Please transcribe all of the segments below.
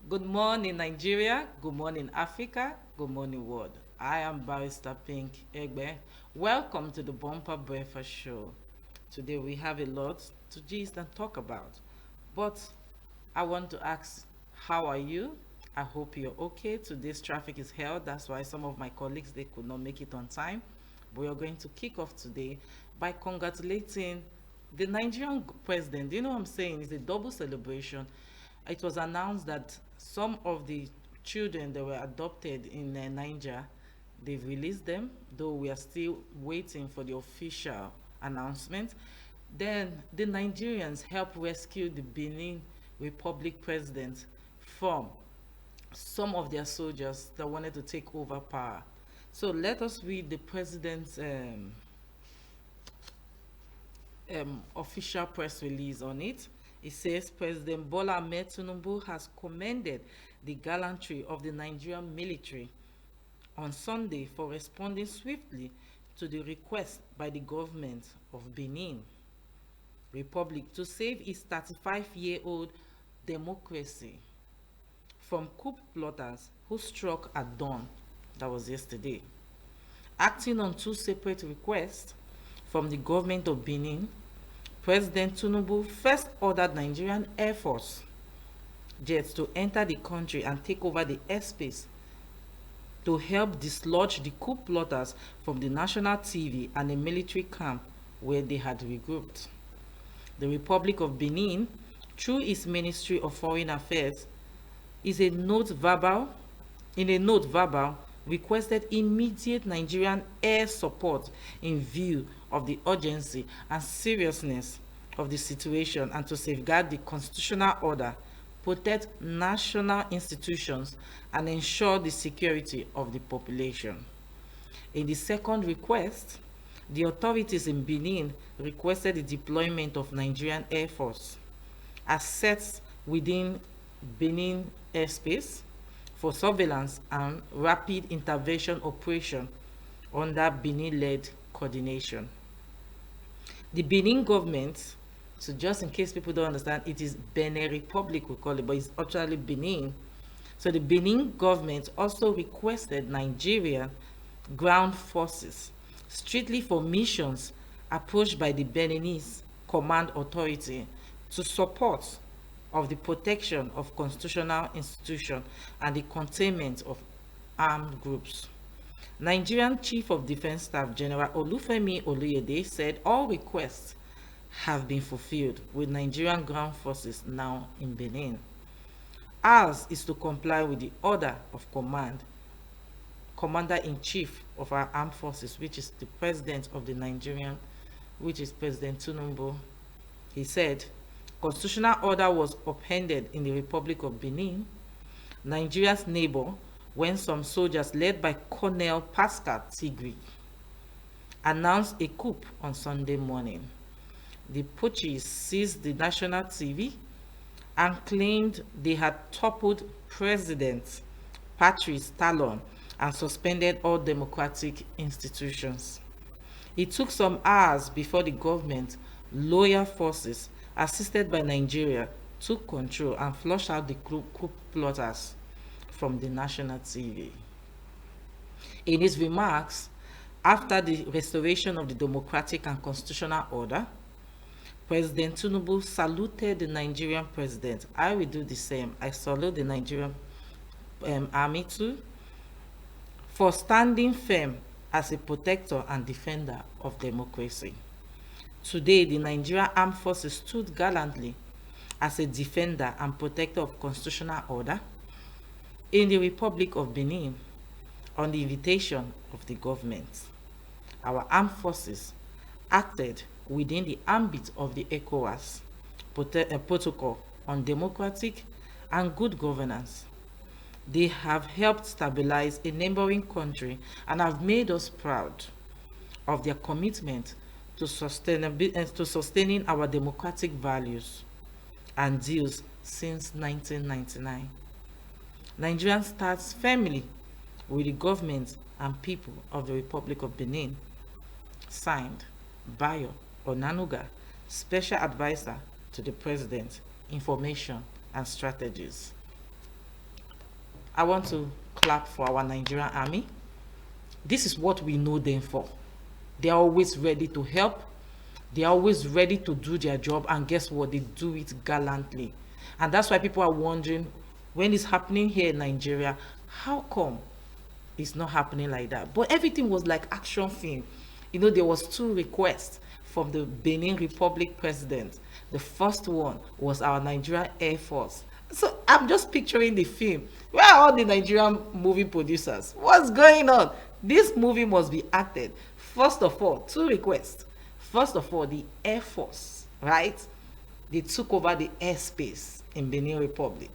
Good morning, Nigeria. Good morning, Africa. Good morning, world. I am Barrister Pink Egbe. Welcome to the Bumper Breakfast Show. Today we have a lot to gist and talk about. But I want to ask, how are you? I hope you're okay. Today's traffic is hell. That's why some of my colleagues they could not make it on time. But we are going to kick off today by congratulating the Nigerian president. You know what I'm saying? It's a double celebration. It was announced that some of the children that were adopted in Niger, they've released them, though we are still waiting for the official announcement. Then the Nigerians helped rescue the Benin Republic president from some of their soldiers that wanted to take over power. So let us read the president's official press release on it. It says President Bola Ahmed Tinubu has commended the gallantry of the Nigerian military on Sunday for responding swiftly to the request by the government of Benin Republic to save its 35-year-old democracy from coup plotters who struck at dawn. That was yesterday. Acting on two separate requests from the government of Benin, President Tinubu first ordered Nigerian Air Force jets to enter the country and take over the airspace to help dislodge the coup plotters from the national TV and a military camp where they had regrouped. The Republic of Benin, through its Ministry of Foreign Affairs, is a note verbal, in a note verbal, requested immediate Nigerian air support in view of the urgency and seriousness of the situation and to safeguard the constitutional order, protect national institutions, and ensure the security of the population. In the second request, the authorities in Benin requested the deployment of Nigerian Air Force assets within Benin airspace for surveillance and rapid intervention operation under Benin-led coordination. The Benin government, so just in case people don't understand, it is Benin Republic we call it, but it's actually Benin. So the Benin government also requested Nigeria ground forces strictly for missions approached by the Beninese Command Authority to support of the protection of constitutional institutions and the containment of armed groups. Nigerian Chief of Defense Staff General Olufemi Oluyede said all requests have been fulfilled with Nigerian ground forces now in Benin. Ours is to comply with the order of command, Commander-in-Chief of our armed forces, which is the President of the Nigerian, which is President Tinubu. He said, constitutional order was upended in the Republic of Benin, Nigeria's neighbor, when some soldiers led by Colonel Pascal Tigri announced a coup on Sunday morning. The putschis seized the national TV and claimed they had toppled President Patrice Talon and suspended all democratic institutions. It took some hours before the government, loyal forces, assisted by Nigeria, took control and flushed out the coup plotters from the national TV. In his remarks, after the restoration of the democratic and constitutional order, President Tinubu saluted the Nigerian president. I will do the same. I salute the Nigerian army too for standing firm as a protector and defender of democracy. Today, the Nigerian Armed Forces stood gallantly as a defender and protector of constitutional order in the Republic of Benin on the invitation of the government. Our armed forces acted within the ambit of the ECOWAS protocol on democratic and good governance. They have helped stabilize a neighboring country and have made us proud of their commitment to sustaining our democratic values and deals since 1999. Nigeria stands firmly with the government and people of the Republic of Benin. Signed, Bayo Onanuga, Special Advisor to the President, Information and Strategies. I want to clap for our Nigerian army. This is what we know them for. They are always ready to help. They are always ready to do their job, and guess what? They do it gallantly. And that's why people are wondering, when it's happening here in Nigeria, how come it's not happening like that? But everything was like action film. You know, there was 2 requests from the Benin Republic president. The first one was our Nigerian Air Force. So I'm just picturing the film. Where are all the Nigerian movie producers? What's going on? This movie must be acted. First of all, 2 requests. First of all, the Air Force, right? They took over the airspace in Benin Republic.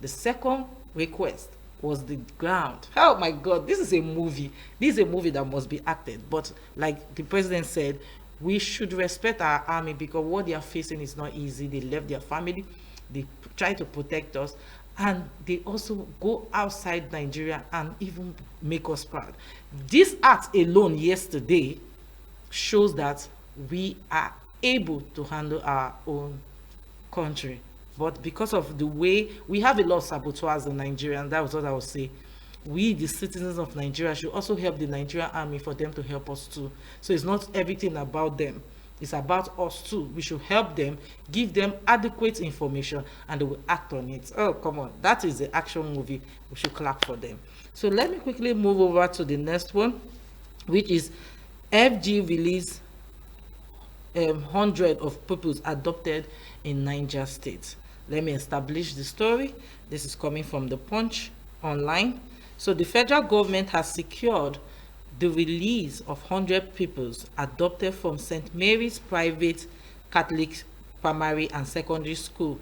The second request was the ground. Oh my God, this is a movie. This is a movie that must be acted. But like the president said, we should respect our army, because what they are facing is not easy. They left their family. They try to protect us. And they also go outside Nigeria and even make us proud. This act alone yesterday shows that we are able to handle our own country. But because of the way we have a lot of saboteurs in Nigeria, and that was what I would say, we, the citizens of Nigeria, should also help the Nigerian army for them to help us too. So it's not everything about them. It's about us too. We should help them, give them adequate information, and they will act on it. Oh, come on. That is the action movie. We should clap for them. So let me quickly move over to the next one, which is FG release 100 of pupils adopted in Niger State. Let me establish the story. This is coming from the Punch online. So the federal government has secured the release of 100 pupils adopted from St. Mary's Private Catholic Primary and Secondary School,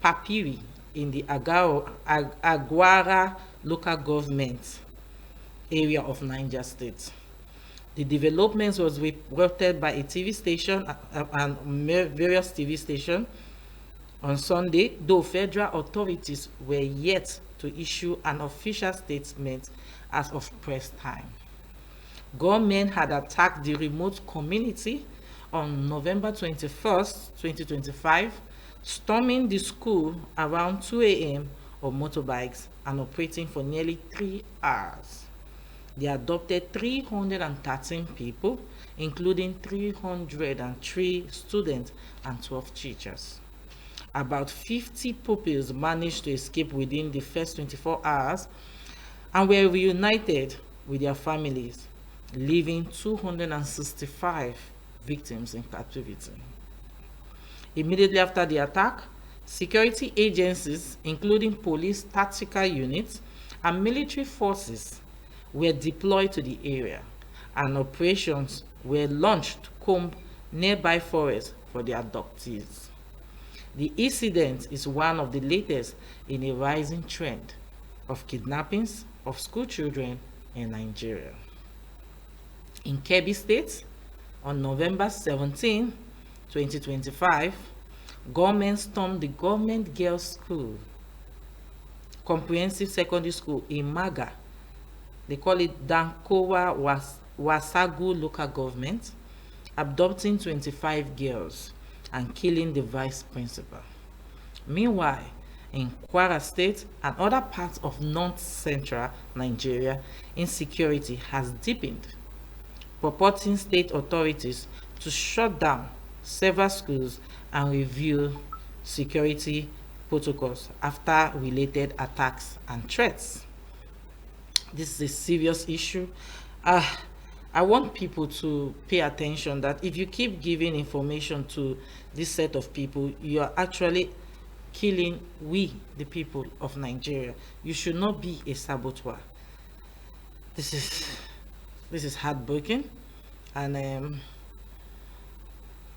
Papiri, in the Aguara local government area of Niger State. The developments was reported by a TV station and various TV stations on Sunday, though federal authorities were yet to issue an official statement as of press time. Gunmen had attacked the remote community on November 21st, 2025, storming the school around 2 a.m. on motorbikes and operating for nearly 3 hours. They adopted 313 people, including 303 students and 12 teachers. About 50 pupils managed to escape within the first 24 hours and were reunited with their families, leaving 265 victims in captivity. Immediately after the attack, security agencies, including police tactical units and military forces, were deployed to the area, and operations were launched to comb nearby forests for the abductees. The incident is one of the latest in a rising trend of kidnappings of school children in Nigeria. In Kebbi State, on November 17, 2025, gunmen stormed the government girls' school, comprehensive secondary school in Maga. They call it Dankowa Wasagu local government, abducting 25 girls and killing the vice principal. Meanwhile, in Kwara State and other parts of north-central Nigeria, insecurity has deepened, purporting state authorities to shut down several schools and review security protocols after related attacks and threats. This is a serious issue. I want people to pay attention that if you keep giving information to this set of people, you are actually killing we, the people of Nigeria. You should not be a saboteur. This is heartbreaking, and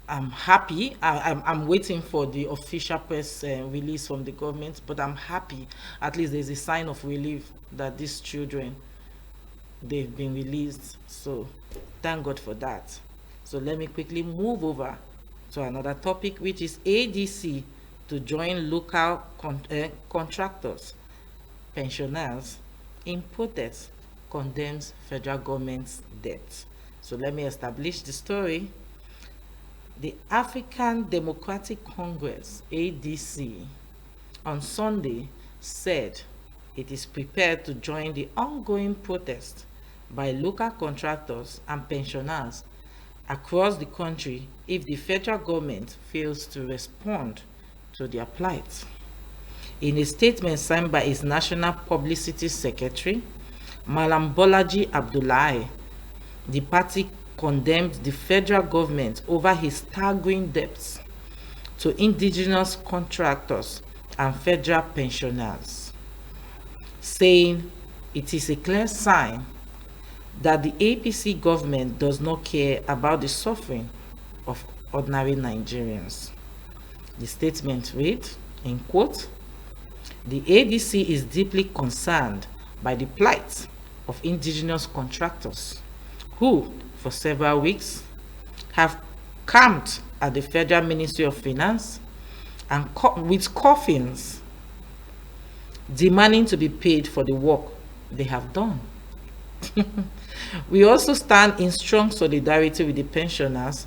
I'm happy. I'm waiting for the official press release from the government, but I'm happy. At least there's a sign of relief that these children, they've been released. So thank God for that. So let me quickly move over to another topic, which is ADC to join local contractors, pensioners in protest, condemns federal government's debt. So let me establish the story. The African Democratic Congress, ADC, on Sunday said it is prepared to join the ongoing protest by local contractors and pensioners across the country if the federal government fails to respond to their plight. In a statement signed by its National Publicity Secretary, Malam Bolaji Abdullahi, the party condemned the federal government over his staggering debts to indigenous contractors and federal pensioners, saying it is a clear sign that the APC government does not care about the suffering of ordinary Nigerians. The statement read, in quote, "The ADC is deeply concerned by the plight of indigenous contractors who, for several weeks, have camped at the Federal Ministry of Finance and with coffins demanding to be paid for the work they have done." We also stand in strong solidarity with the pensioners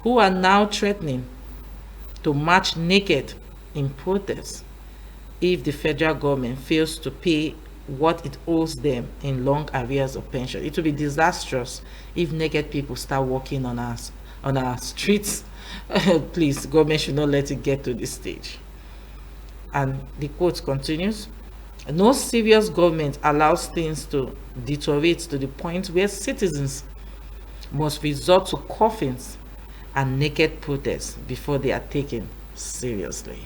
who are now threatening to march naked in protest if the federal government fails to pay what it owes them in long arrears of pension. It will be disastrous if naked people start walking on our streets. Please, government should not let it get to this stage. And the quote continues, "No serious government allows things to deteriorate to the point where citizens must resort to coffins and naked protests before they are taken seriously."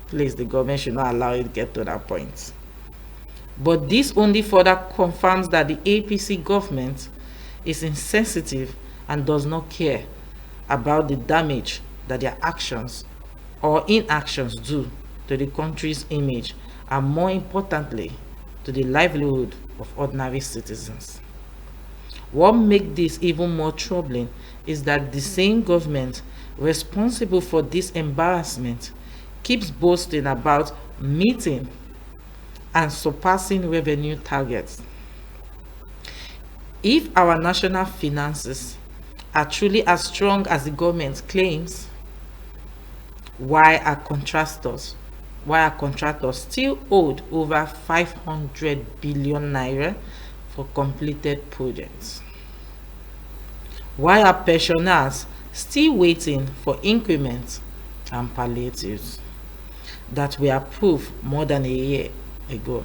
Please, the government should not allow it to get to that point. But this only further confirms that the APC government is insensitive and does not care about the damage that their actions or inactions do to the country's image, and more importantly, to the livelihood of ordinary citizens. What makes this even more troubling is that the same government responsible for this embarrassment keeps boasting about meeting and surpassing revenue targets. If our national finances are truly as strong as the government claims, why are contractors still owed over 500 billion naira for completed projects? Why are pensioners still waiting for increments and palliatives that were approved more than a year ago?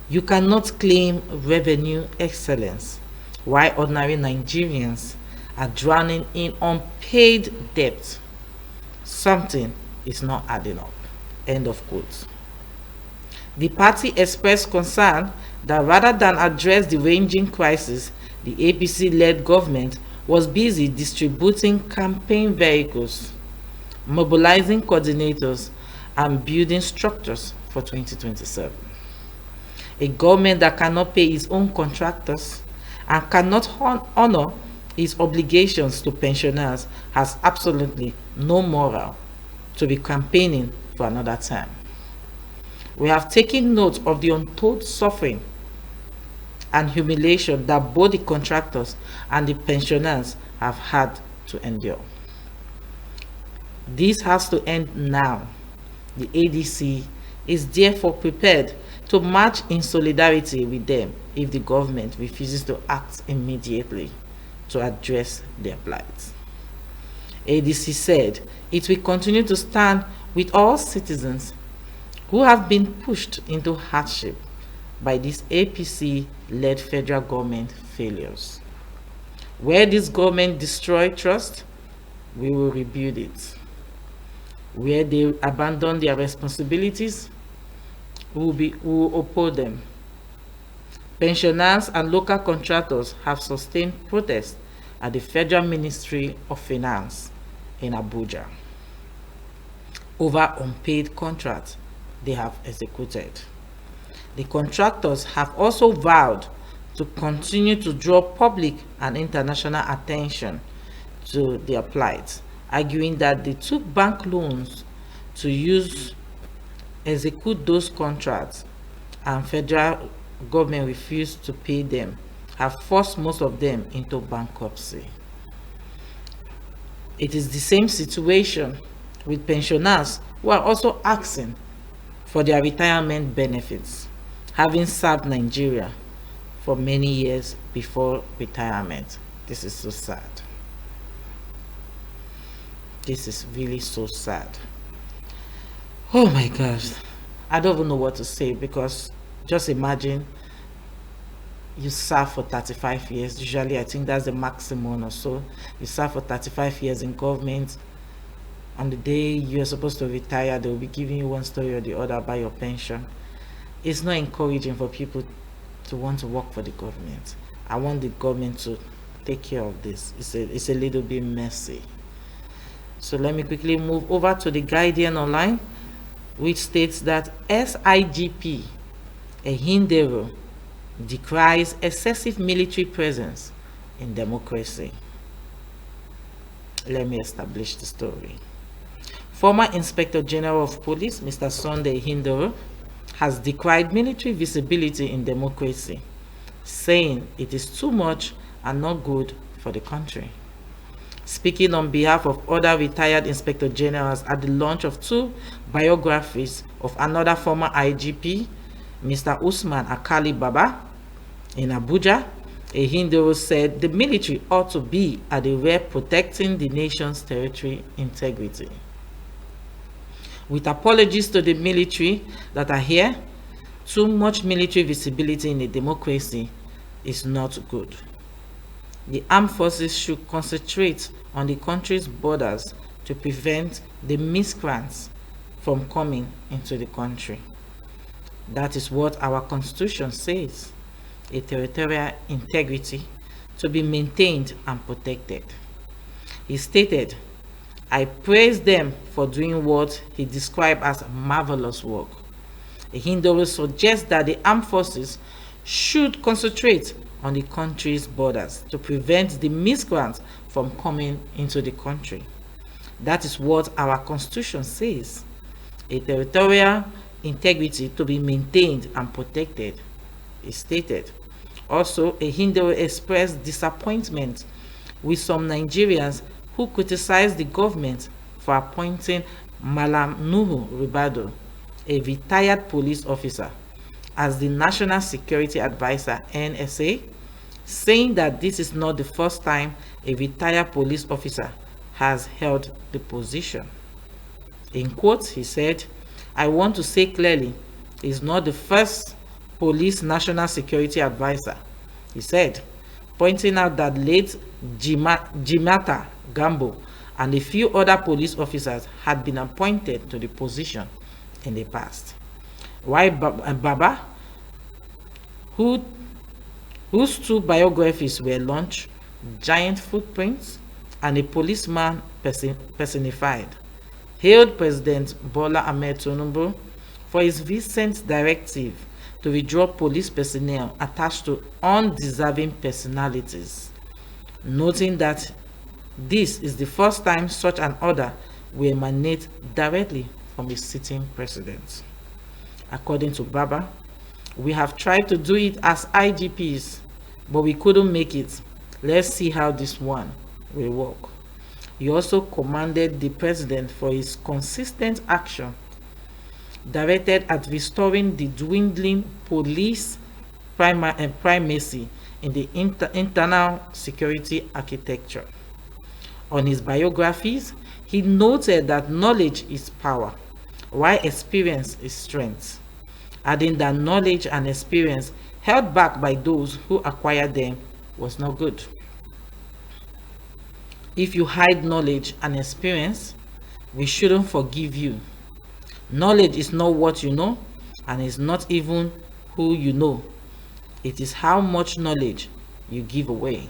You cannot claim revenue excellence while ordinary Nigerians are drowning in unpaid debt. Something is not adding up. End of quote. The party expressed concern that rather than address the ranging crisis, the APC-led government was busy distributing campaign vehicles, mobilizing coordinators, and building structures for 2027. A government that cannot pay its own contractors and cannot honor its obligations to pensioners has absolutely no moral to be campaigning for another term. We have taken note of the untold suffering and humiliation that both the contractors and the pensioners have had to endure. This has to end now. The ADC is therefore prepared to march in solidarity with them if the government refuses to act immediately to address their plight. ADC said it will continue to stand with all citizens who have been pushed into hardship by this APC-led federal government failures. Where this government destroys trust, we will rebuild it. Where they abandon their responsibilities, we will uphold them. Pensioners and local contractors have sustained protests at the Federal Ministry of Finance in Abuja over unpaid contracts they have executed. The contractors have also vowed to continue to draw public and international attention to their plight, arguing that they took bank loans to execute those contracts and federal government refused to pay them, have forced most of them into bankruptcy. It is the same situation with pensioners who are also asking for their retirement benefits. having served Nigeria for many years before retirement. This is so sad. This is really so sad. Oh my gosh. I don't even know what to say, because just imagine you serve for 35 years. Usually, I think that's the maximum or so. You serve for 35 years in government. On the day you're supposed to retire, they'll be giving you one story or the other about your pension. It's not encouraging for people to want to work for the government. I want the government to take care of this. It's a little bit messy. So let me quickly move over to the Guardian Online, which states that SIGP Ehindero decries excessive military presence in democracy. Let me establish the story. Former Inspector General of Police, Mr. Sunday Ehindero, has decried military visibility in democracy, saying it is too much and not good for the country. Speaking on behalf of other retired Inspector Generals at the launch of 2 biographies of another former IGP, Mr. Usman Akali Baba, in Abuja, Ehindero said the military ought to be at the rear protecting the nation's territory integrity. With apologies to the military that are here, too much military visibility in a democracy is not good. The armed forces should concentrate on the country's borders to prevent the miscreants from coming into the country. That is what our Constitution says, a territorial integrity to be maintained and protected. He stated, I praise them for doing what he described as marvelous work. Ehindero suggests that the armed forces should concentrate on the country's borders to prevent the miscreants from coming into the country. That is what our Constitution says, a territorial integrity to be maintained and protected, is stated. Also, Ehindero expressed disappointment with some Nigerians who criticized the government for appointing Malam Nuhu Ribado, a retired police officer, as the National Security Advisor, NSA, saying that this is not the first time a retired police officer has held the position. In quotes, he said, I want to say clearly, he's not the first police national security advisor, he said, pointing out that late Jimata Gambo and a few other police officers had been appointed to the position in the past. While Baba, whose 2 biographies were launched, Giant Footprints and A Policeman Personified, hailed President Bola Ahmed Tinubu for his recent directive to withdraw police personnel attached to undeserving personalities, noting that this is the first time such an order will emanate directly from a sitting president. According to Baba, we have tried to do it as IGPs, but we couldn't make it. Let's see how this one will work. He also commended the president for his consistent action directed at restoring the dwindling police primacy in the internal security architecture. On his biographies, he noted that knowledge is power, while experience is strength, adding that knowledge and experience held back by those who acquired them was not good. If you hide knowledge and experience, we shouldn't forgive you. Knowledge is not what you know, and is not even who you know. It is how much knowledge you give away.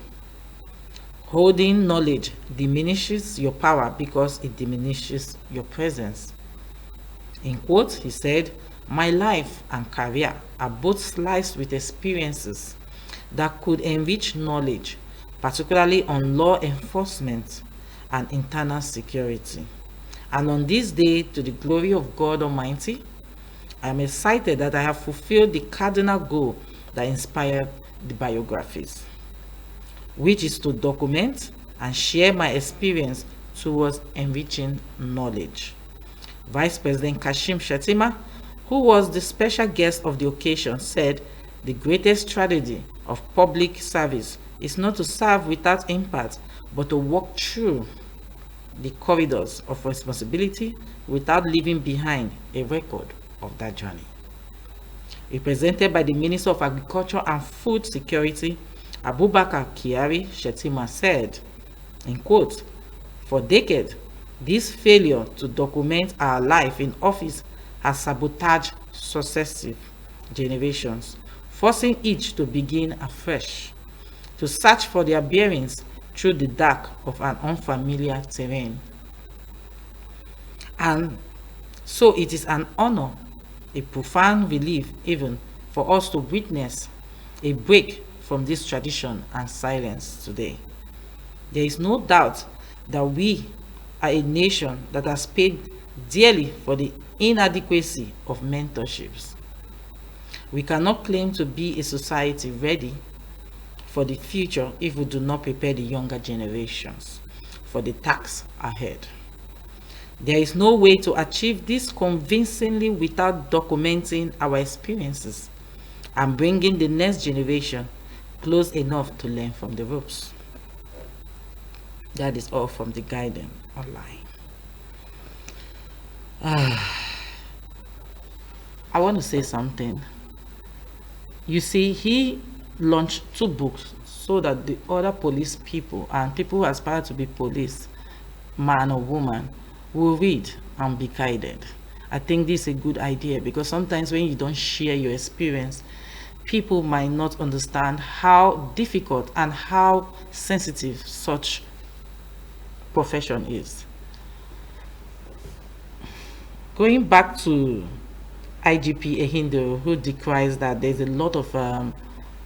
Holding knowledge diminishes your power because it diminishes your presence. In quotes, he said, my life and career are both sliced with experiences that could enrich knowledge, particularly on law enforcement and internal security. And on this day, to the glory of God Almighty, I am excited that I have fulfilled the cardinal goal that inspired the biographies, which is to document and share my experience towards enriching knowledge. Vice President Kashim Shettima, who was the special guest of the occasion, said the greatest tragedy of public service is not to serve without impact, but to walk through the corridors of responsibility without leaving behind a record of that journey. Represented by the Minister of Agriculture and Food Security, Abubakar Kyari Shettima, said, in quote, "For decades, this failure to document our life in office has sabotaged successive generations, forcing each to begin afresh, to search for their bearings through the dark of an unfamiliar terrain. And so it is an honor, a profound relief even, for us to witness a break from this tradition and silence today. There is no doubt that we are a nation that has paid dearly for the inadequacy of mentorships. We cannot claim to be a society ready for the future if we do not prepare the younger generations for the task ahead. There is no way to achieve this convincingly without documenting our experiences and bringing the next generation close enough to learn from the ropes." That is all from the Guardian online. I want to say something. You see, he launched 2 books so that the other police people and people who aspire to be police, man or woman, will read and be guided. I think this is a good idea, because sometimes when you don't share your experience, people might not understand how difficult and how sensitive such profession is. Going back to IGP Ehindo, who decries that there's a lot of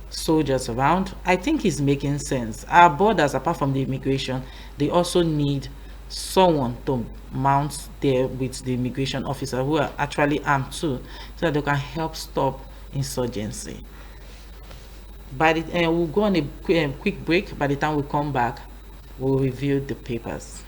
soldiers around, I think he's making sense. Our borders, apart from the immigration, they also need someone to mount there with the immigration officer, who are actually armed too, so that they can help stop insurgency. We'll go on a quick break. By the time we come back, we'll review the papers.